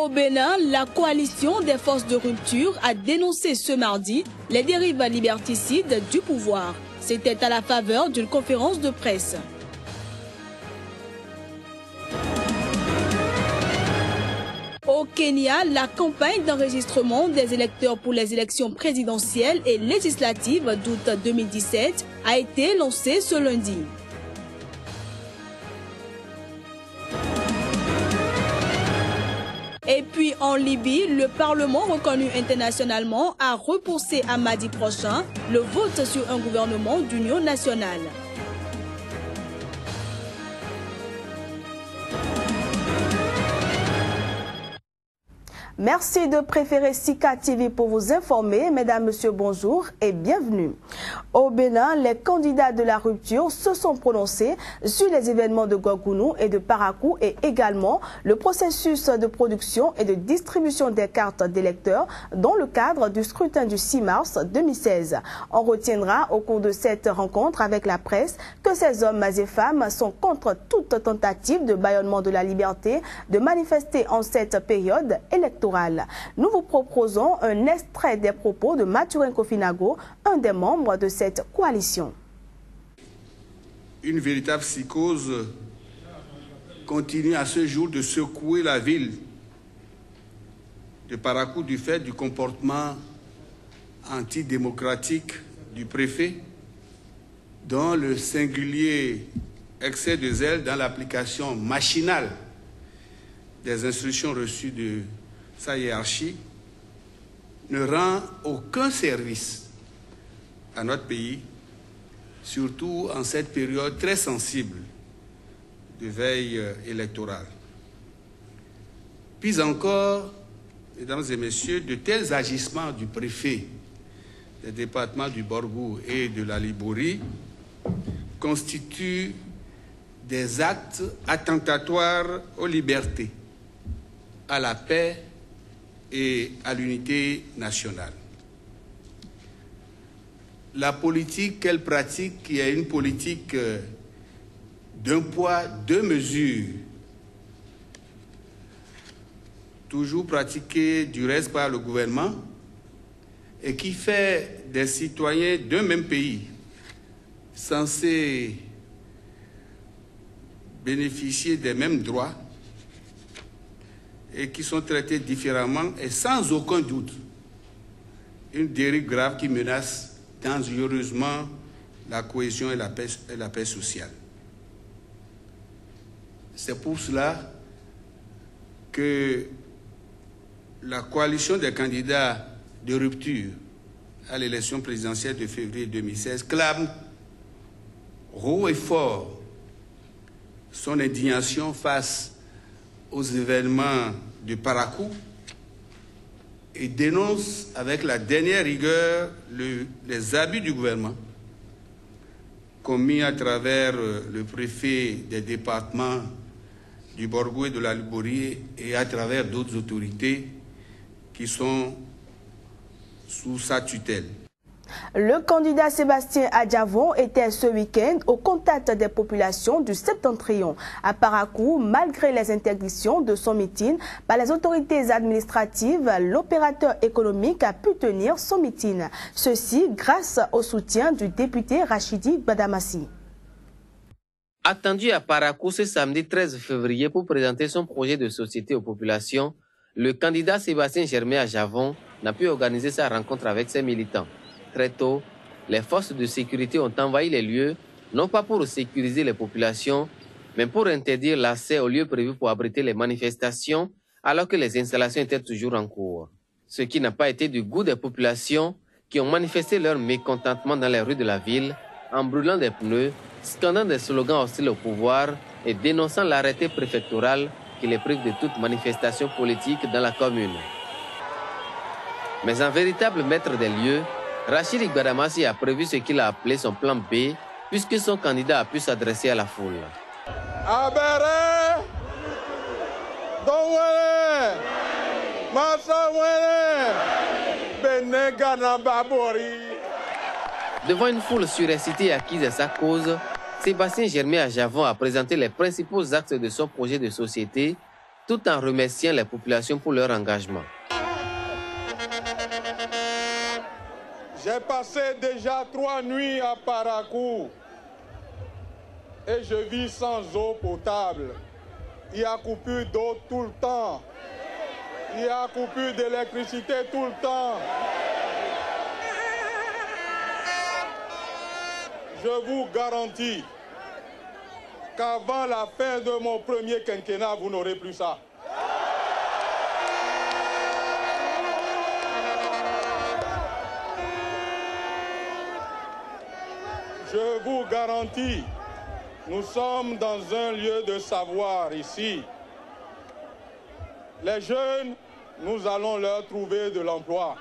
Au Bénin, la coalition des forces de rupture a dénoncé ce mardi les dérives liberticides du pouvoir. C'était à la faveur d'une conférence de presse. Au Kenya, la campagne d'enregistrement des électeurs pour les élections présidentielles et législatives d'août 2017 a été lancée ce lundi. Et puis en Libye, le Parlement reconnu internationalement a repoussé à mardi prochain le vote sur un gouvernement d'union nationale. Merci de préférer Sika TV pour vous informer. Mesdames, Messieurs, bonjour et bienvenue. Au Bénin, les candidats de la rupture se sont prononcés sur les événements de Gouagounou et de Parakou et également le processus de production et de distribution des cartes d'électeurs dans le cadre du scrutin du 6 mars 2016. On retiendra au cours de cette rencontre avec la presse que ces hommes et femmes sont contre toute tentative de bâillonnement de la liberté de manifester en cette période électorale. Nous vous proposons un extrait des propos de Mathurin Kofinago, un des membres de cette coalition. Une véritable psychose continue à ce jour de secouer la ville de Parakou du fait du comportement antidémocratique du préfet, dont le singulier excès de zèle dans l'application machinale des instructions reçues de sa hiérarchie ne rend aucun service à notre pays, surtout en cette période très sensible de veille électorale. Puis encore, mesdames et messieurs, de tels agissements du préfet des départements du Borgou et de la Liborie constituent des actes attentatoires aux libertés, à la paix et à l'unité nationale. La politique qu'elle pratique, qui est une politique d'un poids, deux mesures, toujours pratiquée du reste par le gouvernement, et qui fait des citoyens d'un même pays censés bénéficier des mêmes droits, et qui sont traités différemment et sans aucun doute une dérive grave qui menace dangereusement la cohésion et la paix sociale. C'est pour cela que la coalition des candidats de rupture à l'élection présidentielle de février 2016 clame haut et fort son indignation face aux événements de Parakou et dénonce avec la dernière rigueur les abus du gouvernement commis à travers le préfet des départements du Borgou et de la Liborie et à travers d'autres autorités qui sont sous sa tutelle. Le candidat Sébastien Adjavon était ce week-end au contact des populations du Septentrion. À Parakou, malgré les interdictions de son meeting par les autorités administratives, l'opérateur économique a pu tenir son meeting. Ceci grâce au soutien du député Rachidi Badamassi. Attendu à Parakou ce samedi 13 février pour présenter son projet de société aux populations, le candidat Sébastien Germain Adjavon n'a pu organiser sa rencontre avec ses militants. Très tôt, les forces de sécurité ont envahi les lieux, non pas pour sécuriser les populations, mais pour interdire l'accès aux lieux prévus pour abriter les manifestations, alors que les installations étaient toujours en cours. Ce qui n'a pas été du goût des populations qui ont manifesté leur mécontentement dans les rues de la ville, en brûlant des pneus, scandant des slogans hostiles au pouvoir et dénonçant l'arrêté préfectoral qui les prive de toute manifestation politique dans la commune. Mais en véritable maître des lieux, Rachid Badamassi a prévu ce qu'il a appelé son plan B, puisque son candidat a pu s'adresser à la foule. Devant une foule surexcitée et acquise à sa cause, Sébastien Germain Adjavon a présenté les principaux axes de son projet de société tout en remerciant les populations pour leur engagement. J'ai passé déjà 3 nuits à Parakou et je vis sans eau potable. Il y a coupure d'eau tout le temps. Il y a coupure d'électricité tout le temps. Je vous garantis qu'avant la fin de mon premier quinquennat, vous n'aurez plus ça. Je vous garantis, nous sommes dans un lieu de savoir ici. Les jeunes, nous allons leur trouver de l'emploi.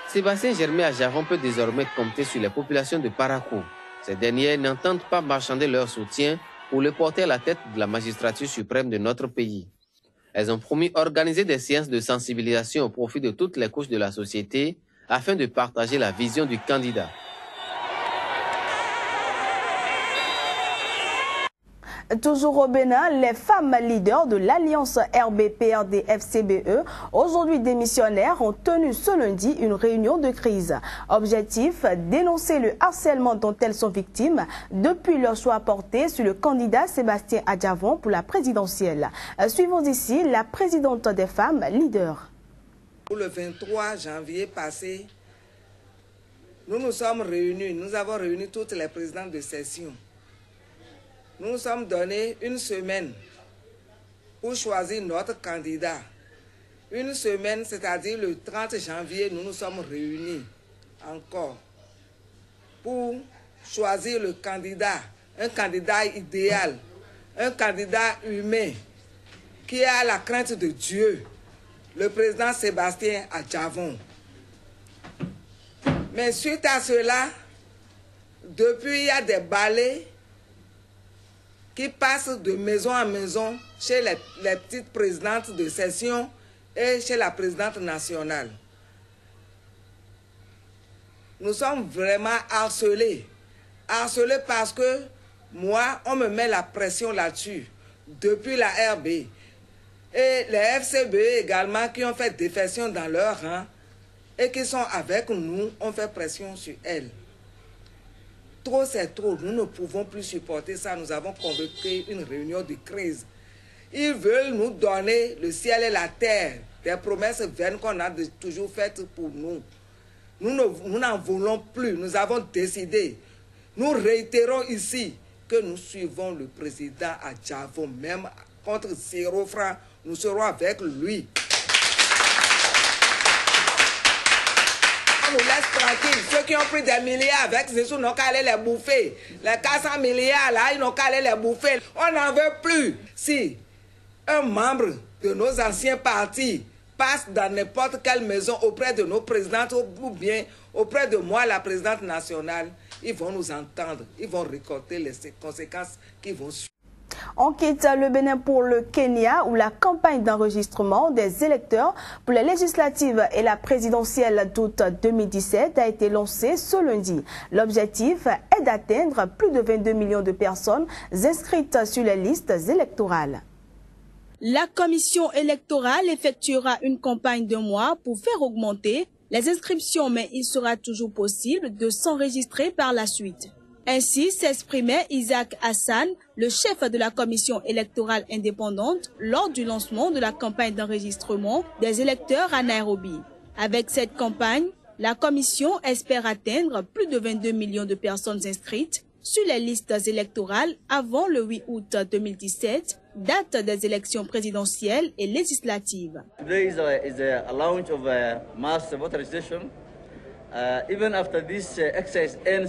Sébastien Germain à Javon peut désormais compter sur les populations de Parakou. Ces dernières n'entendent pas marchander leur soutien pour le porter à la tête de la magistrature suprême de notre pays. Elles ont promis organiser des séances de sensibilisation au profit de toutes les couches de la société afin de partager la vision du candidat. Toujours au Bénin, les femmes leaders de l'Alliance RB-PRD-FCBE, aujourd'hui démissionnaires, ont tenu ce lundi une réunion de crise. Objectif, dénoncer le harcèlement dont elles sont victimes depuis leur choix porté sur le candidat Sébastien Adjavon pour la présidentielle. Suivons ici la présidente des femmes leaders. Pour le 23 janvier passé, nous nous sommes réunis, nous avons réuni toutes les présidentes de session. Nous nous sommes donné une semaine pour choisir notre candidat. Une semaine, c'est-à-dire le 30 janvier, nous nous sommes réunis encore pour choisir le candidat, un candidat idéal, un candidat humain qui a la crainte de Dieu, le président Sébastien Adjavon. Mais suite à cela, depuis il y a des balais qui passent de maison en maison chez les petites présidentes de session et chez la présidente nationale. Nous sommes vraiment harcelés. Harcelés parce que moi, on me met la pression là-dessus depuis la RB. Et les FCBE également qui ont fait défection dans leur rang et qui sont avec nous, ont fait pression sur elles. Trop, c'est trop. Nous ne pouvons plus supporter ça. Nous avons convoqué une réunion de crise. Ils veulent nous donner le ciel et la terre, des promesses vaines qu'on a toujours faites pour nous. Nous n'en voulons plus. Nous avons décidé. Nous réitérons ici que nous suivons le président Adjavon. Même contre 0 francs, nous serons avec lui. On nous laisse tranquille. Ceux qui ont pris des milliards avec ces sous n'ont qu'à aller les bouffer. Les 400 milliards là, ils n'ont qu'à aller les bouffer. On n'en veut plus. Si un membre de nos anciens partis passe dans n'importe quelle maison auprès de nos présidentes ou bien auprès de moi, la présidente nationale, ils vont nous entendre. Ils vont récolter les conséquences qui vont suivre. On quitte le Bénin pour le Kenya où la campagne d'enregistrement des électeurs pour les législatives et la présidentielle d'août 2017 a été lancée ce lundi. L'objectif est d'atteindre plus de 22 millions de personnes inscrites sur les listes électorales. La commission électorale effectuera une campagne de mois pour faire augmenter les inscriptions, mais il sera toujours possible de s'enregistrer par la suite. Ainsi s'exprimait Isaac Hassan, le chef de la commission électorale indépendante, lors du lancement de la campagne d'enregistrement des électeurs à Nairobi. Avec cette campagne, la commission espère atteindre plus de 22 millions de personnes inscrites sur les listes électorales avant le 8 août 2017, date des élections présidentielles et législatives. Today is a launch of a mass voter registration.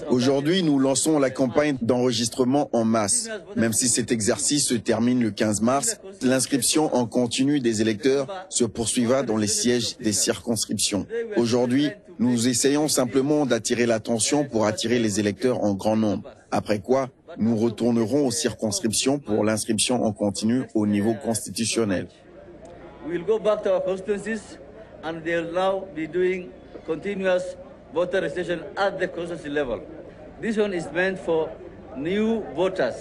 Aujourd'hui, nous lançons la campagne d'enregistrement en masse. Même si cet exercice se termine le 15 mars, l'inscription en continu des électeurs se poursuivra dans les sièges des circonscriptions. Aujourd'hui, nous essayons simplement d'attirer l'attention pour attirer les électeurs en grand nombre. Après quoi, nous retournerons aux circonscriptions pour l'inscription en continu au niveau constitutionnel. We'll go back to our constituencies and they'll now be doing continuous voter registration at the constituency level. This one is meant for new voters.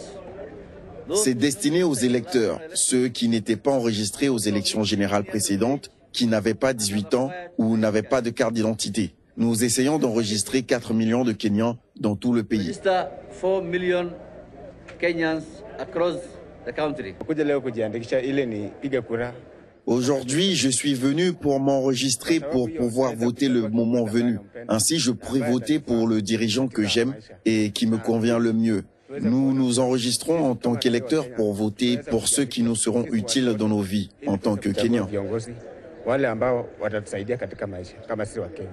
C'est destiné aux électeurs, ceux qui n'étaient pas enregistrés aux élections générales précédentes, qui n'avaient pas 18 ans ou n'avaient pas de carte d'identité. Nous essayons d'enregistrer 4 millions de Kenyans dans tout le pays. 4 million Kenyans across the country. Aujourd'hui, je suis venu pour m'enregistrer pour pouvoir voter le moment venu. Ainsi, je pourrai voter pour le dirigeant que j'aime et qui me convient le mieux. Nous nous enregistrons en tant qu'électeurs pour voter pour ceux qui nous seront utiles dans nos vies en tant que Kenyans.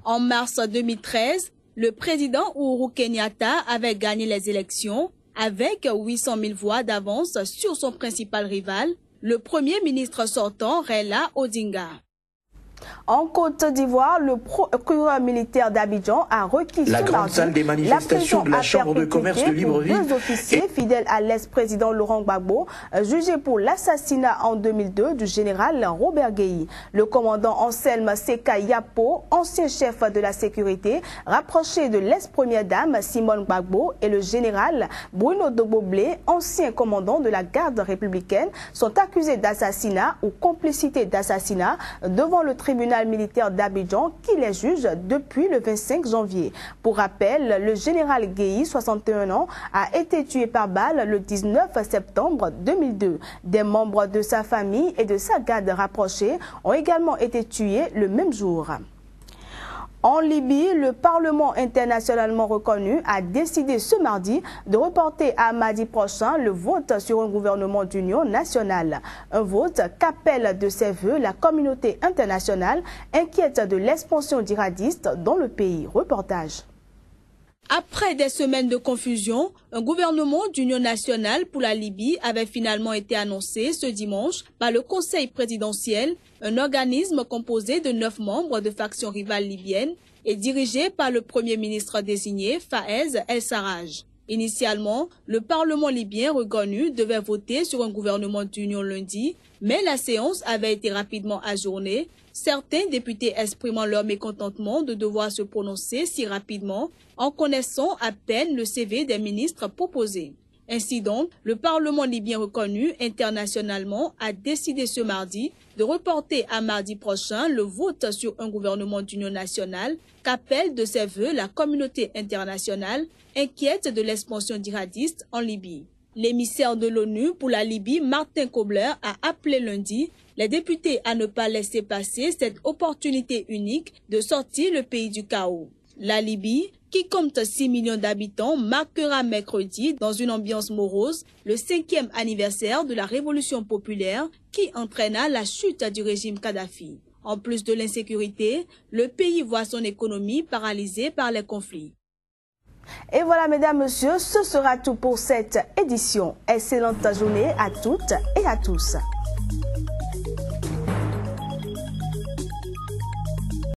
En mars 2013, le président Uhuru Kenyatta avait gagné les élections avec 800 000 voix d'avance sur son principal rival, le premier ministre sortant Raila Odinga. En Côte d'Ivoire, le procureur militaire d'Abidjan a requis la grande salle des manifestations de la Chambre de commerce de Libreville. Deux officiers fidèles à l'ex-président Laurent Gbagbo, jugés pour l'assassinat en 2002 du général Robert Gueye. Le commandant Anselme Seka Yapo, ancien chef de la sécurité, rapproché de l'ex-première dame Simone Gbagbo, et le général Bruno Dogboblé, ancien commandant de la garde républicaine, sont accusés d'assassinat ou complicité d'assassinat devant le tribunal militaire d'Abidjan qui les juge depuis le 25 janvier. Pour rappel, le général Gueye, 61 ans, a été tué par balle le 19 septembre 2002. Des membres de sa famille et de sa garde rapprochée ont également été tués le même jour. En Libye, le Parlement internationalement reconnu a décidé ce mardi de reporter à mardi prochain le vote sur un gouvernement d'union nationale. Un vote qu'appelle de ses voeux la communauté internationale inquiète de l'expansion djihadiste dans le pays. Reportage. Après des semaines de confusion, un gouvernement d'union nationale pour la Libye avait finalement été annoncé ce dimanche par le Conseil présidentiel, un organisme composé de 9 membres de factions rivales libyennes et dirigé par le Premier ministre désigné Fayez El-Sarraj. Initialement, le Parlement libyen reconnu devait voter sur un gouvernement d'union lundi, mais la séance avait été rapidement ajournée, certains députés exprimant leur mécontentement de devoir se prononcer si rapidement en connaissant à peine le CV des ministres proposés. Ainsi donc, le Parlement libyen reconnu internationalement a décidé ce mardi de reporter à mardi prochain le vote sur un gouvernement d'union nationale qu'appelle de ses voeux la communauté internationale inquiète de l'expansion djihadiste en Libye. L'émissaire de l'ONU pour la Libye, Martin Kobler, a appelé lundi les députés à ne pas laisser passer cette opportunité unique de sortir le pays du chaos. La Libye, qui compte 6 millions d'habitants, marquera mercredi, dans une ambiance morose, le 5e anniversaire de la révolution populaire qui entraîna la chute du régime Kadhafi. En plus de l'insécurité, le pays voit son économie paralysée par les conflits. Et voilà, mesdames, messieurs, ce sera tout pour cette édition. Excellente journée à toutes et à tous.